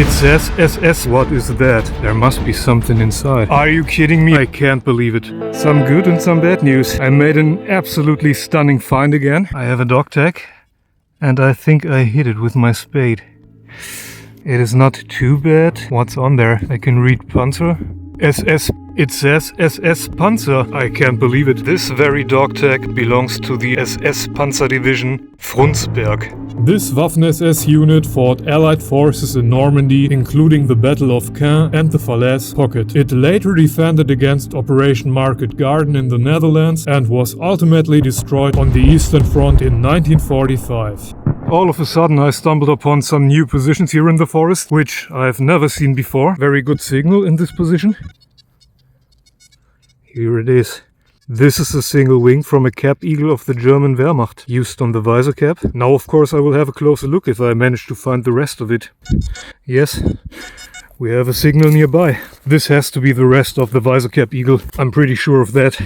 It says SS. What is that? There must be something inside. Are you kidding me? I can't believe it. Some good and some bad news. I made an absolutely stunning find again. I have a dog tag, and I think I hit it with my spade. It is not too bad. What's on there? I can read Panzer. SS. It says SS Panzer. I can't believe it. This very dog tag belongs to the SS Panzer Division Frundsberg. This Waffen-SS unit fought Allied forces in Normandy, including the Battle of Caen and the Falaise Pocket. It later defended against Operation Market Garden in the Netherlands and was ultimately destroyed on the Eastern Front in 1945. All of a sudden I stumbled upon some new positions here in the forest, which I've never seen before. Very good signal in this position. Here it is. This is a single wing from a cap eagle of the German Wehrmacht, used on the visor cap. Now of course I will have a closer look if I manage to find the rest of it. Yes, we have a signal nearby. This has to be the rest of the visor cap eagle. I'm pretty sure of that.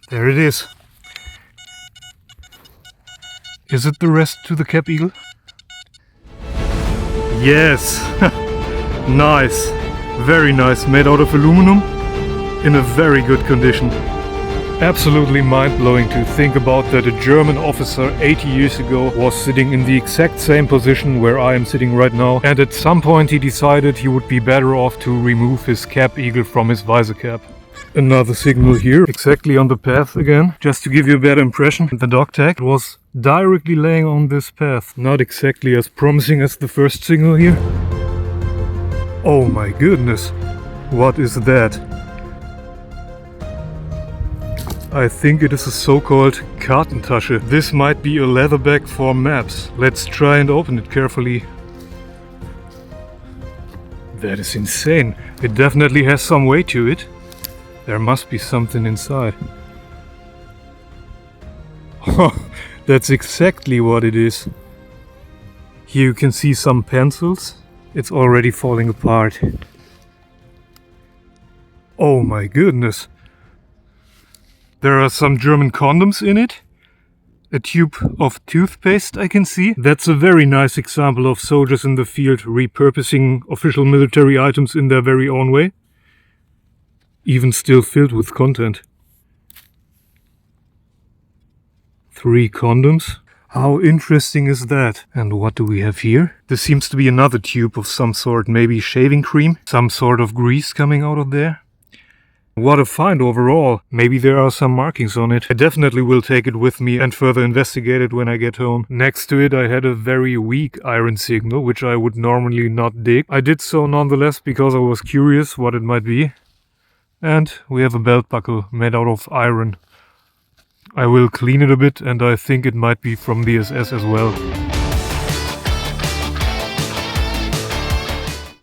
There it is. Is it the rest to the cap eagle? Yes! Nice! Very nice, made out of aluminum in a very good condition. Absolutely mind-blowing to think about that a German officer 80 years ago was sitting in the exact same position where I am sitting right now, and at some point he decided he would be better off to remove his cap eagle from his visor cap. Another signal here, exactly on the path again. Just to give you a better impression, the dog tag was directly laying on this path. Not exactly as promising as the first signal here. Oh my goodness, what is that? I think it is a so-called Kartentasche. This might be a leather bag for maps. Let's try and open it carefully. That is insane. It definitely has some weight to it. There must be something inside. Oh, that's exactly what it is. Here you can see some pencils. It's already falling apart. Oh my goodness. There are some German condoms in it. A tube of toothpaste I can see. That's a very nice example of soldiers in the field repurposing official military items in their very own way. Even still filled with content. 3 condoms? How interesting is that? And what do we have here? This seems to be another tube of some sort, maybe shaving cream? Some sort of grease coming out of there? What a find overall. Maybe there are some markings on it. I definitely will take it with me and further investigate it when I get home. Next to it I had a very weak iron signal, which I would normally not dig. I did so nonetheless because I was curious what it might be. And we have a belt buckle made out of iron. I will clean it a bit and I think it might be from the SS as well.